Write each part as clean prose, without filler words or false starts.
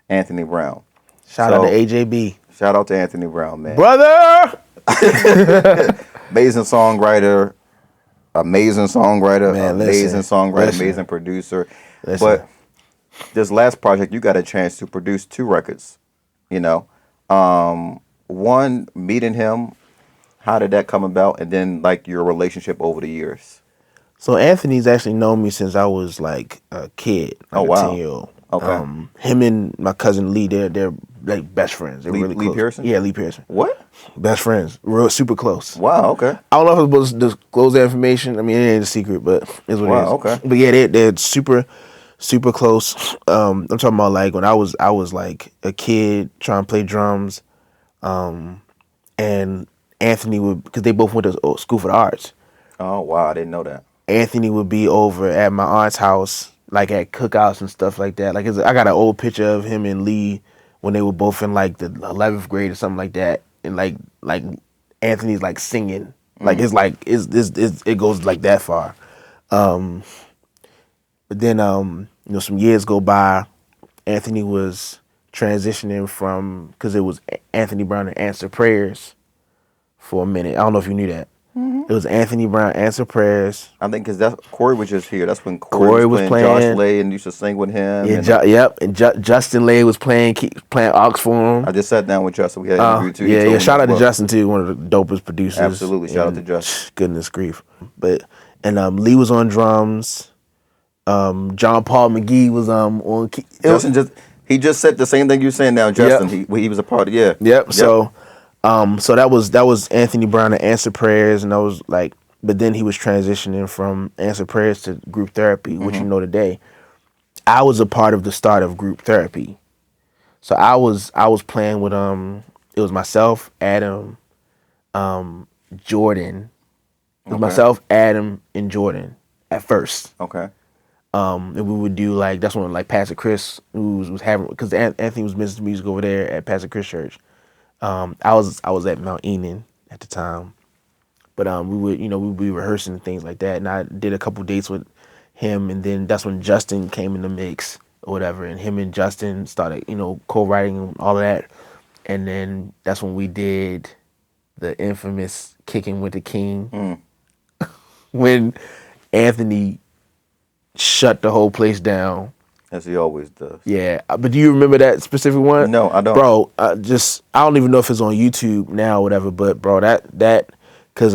Anthony Brown. Shout out to AJB. Shout out to Anthony Brown, man. Brother! Amazing songwriter, Man, listen. amazing producer. But this last project, you got a chance to produce 2 records. You know, one, meeting him, how did that come about, and then like your relationship over the years. So Anthony's actually known me since I was like a kid, like a 10-year-old. Okay. Him and my cousin Lee, they're like best friends. They're really close. Lee Pearson? Yeah, Lee Pearson. What? Best friends, real super close. Wow. Okay. I don't know if I'm supposed to disclose that information. I mean, it ain't a secret, but it's what it is. Okay. But yeah, they're super close. I'm talking about like when I was like a kid trying to play drums, and Anthony would, because they both went to school for the arts. Oh wow, I didn't know that. Anthony would be over at my aunt's house, like at cookouts and stuff like that. Like I got an old picture of him and Lee when they were both in like the 11th grade or something like that, and like Anthony's like singing, like it's like it goes like that far. But then some years go by, Anthony was transitioning from, because it was Anthony Brown and Answer Prayers for a minute. I don't know if you knew that. It was Anthony Brown, Answer Prayers. I think because Corey was just here. That's when Corey was playing Josh Lay and used to sing with him. Yeah, and Justin Lay was playing aux for him. I just sat down with Justin. We had an interview too. Yeah. Shout out to Justin too, one of the dopest producers. Absolutely, shout out to Justin. Goodness grief. And Lee was on drums. John Paul McGee was on key. Justin just said the same thing you're saying now, Justin. Yep. He was a part of Yep. So that was Anthony Brown and Answer Prayers, and I was like, but then he was transitioning from Answer Prayers to group therapy, which you know today. I was a part of the start of group therapy, so I was playing with it was myself, Adam, Jordan. It was myself, Adam, and Jordan at first. Okay. And we would do like, that's when like Pastor Chris was having, because Anthony was ministering music over there at Pastor Chris Church. I was at Mount Enon at the time, but we would be rehearsing and things like that. And I did a couple dates with him, and then that's when Justin came in the mix or whatever, and him and Justin started co-writing and all of that. And then that's when we did the infamous Kicking with the King, when Anthony shut the whole place down. As he always does. Yeah, but do you remember that specific one? No, I don't. Bro, I don't even know if it's on YouTube now or whatever, but bro, that because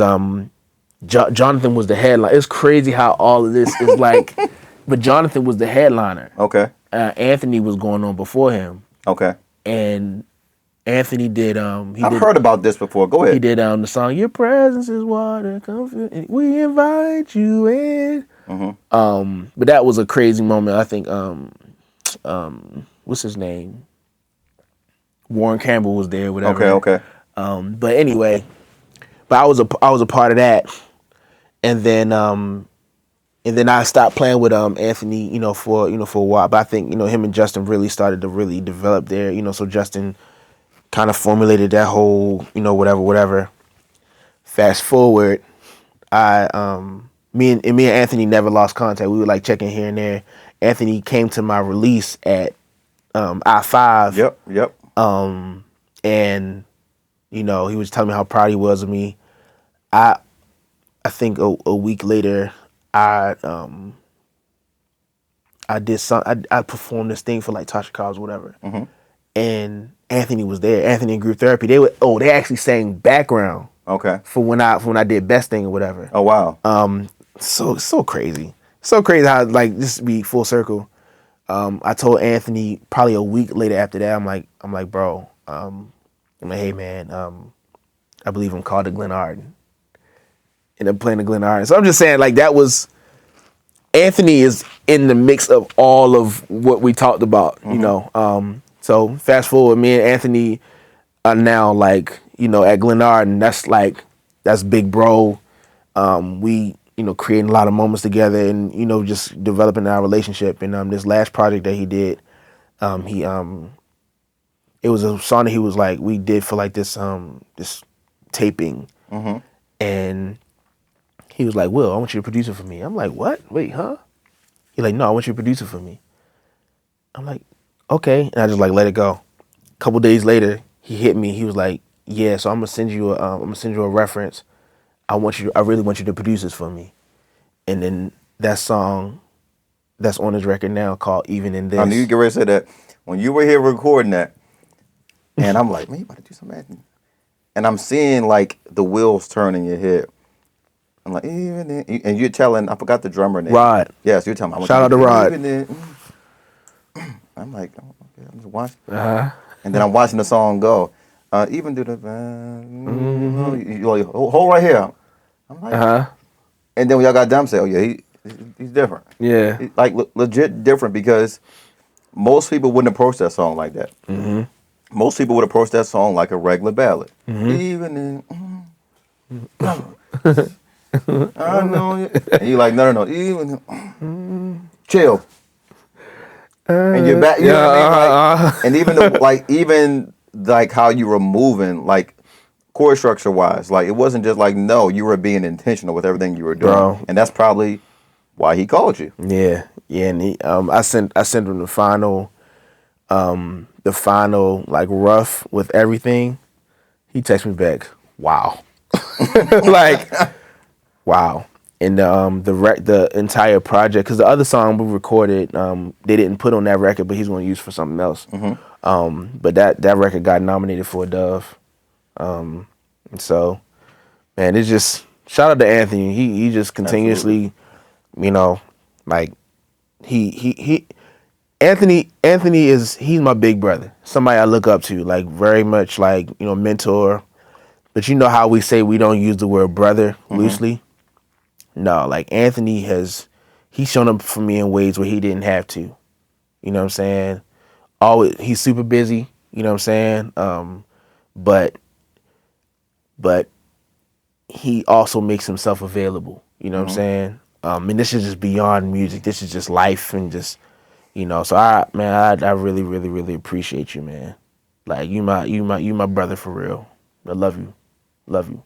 Jonathan was the headline. It's crazy how all of this is like, but Jonathan was the headliner. Okay. Anthony was going on before him. Okay. And Anthony did I've heard about this before. Go ahead. He did the song "Your Presence Is Water, Come We Invite You In." But that was a crazy moment. I think what's his name? Warren Campbell was there, whatever. Okay. But anyway, I was a part of that, and then I stopped playing with Anthony, for a while. But I think him and Justin really started to really develop there. So Justin kind of formulated that whole whatever. Fast forward, Me and Anthony never lost contact. We were like checking here and there. Anthony came to my release at I-5. Yep. And he was telling me how proud he was of me. I think a week later, I performed this thing for like Tasha Cobbs, whatever. And Anthony was there. Anthony in group therapy. They actually sang background. Okay. For when I did Best Thing or whatever. Oh wow. So crazy. So crazy how like this be full circle. I told Anthony probably a week later after that, I'm like, bro, I'm like, hey man, I believe I'm called to Glen Arden. And I'm playing the Glen Arden. So I'm just saying, like, that was, Anthony is in the mix of all of what we talked about, So fast forward, me and Anthony are now like, at Glen Arden. That's big bro. We creating a lot of moments together, and just developing our relationship. And this last project that he did, it was a song that he was like, we did for like this taping, and he was like, Will, I want you to produce it for me. I'm like, what? Wait, huh? He's like, no, I want you to produce it for me. I'm like, okay, and I just like let it go. A couple days later, he hit me. He was like, yeah, so I'm gonna send you a reference. I really want you to produce this for me. And then that song that's on his record now called Even in I knew you This. get ready to say that when you were here recording that, and I'm like, man, you about to do something, Anthony. And I'm seeing like the wheels turn in your head. I'm like, even in, and you're telling, I forgot the drummer name. Rod. Yes, you're telling me, I want Shout out to you to Rod. even in. I'm like, oh, okay, I'm just watching. Uh-huh. And then I'm watching the song go. Even do the, you like, hold right here. I'm like, Uh-huh. and then when y'all got done, say, oh yeah, he's different. Yeah. Like legit different because most people wouldn't approach that song like that. Mm-hmm. Most people would approach that song like a regular ballad. Mm-hmm. Even in, I know you. And you like, no. Even chill. And you're back. You Yeah. know what I mean? Like, and even even like how you were moving, like chord structure wise, like it wasn't just like no, you were being intentional with everything you were doing, Bro. and that's probably why he called you. Yeah. Yeah. And I sent him the final like rough with everything. He texted me back, wow. Like, wow. And the entire project, because the other song we recorded, they didn't put on that record, but he's going to use for something else. But that record got nominated for a Dove. And so, man, it's just shout out to Anthony. He just Absolutely. continuously, you know, like he Anthony he's my big brother. Somebody I look up to, like very much like, mentor. But you know how we say we don't use the word brother loosely? No, like Anthony he's shown up for me in ways where he didn't have to. You know what I'm saying? Always he's super busy, you know what I'm saying? But but he also makes himself available. You know what I'm saying? And this is just beyond music. This is just life and just, So I really, really, really appreciate you, man. Like you my brother for real. I love you, love you.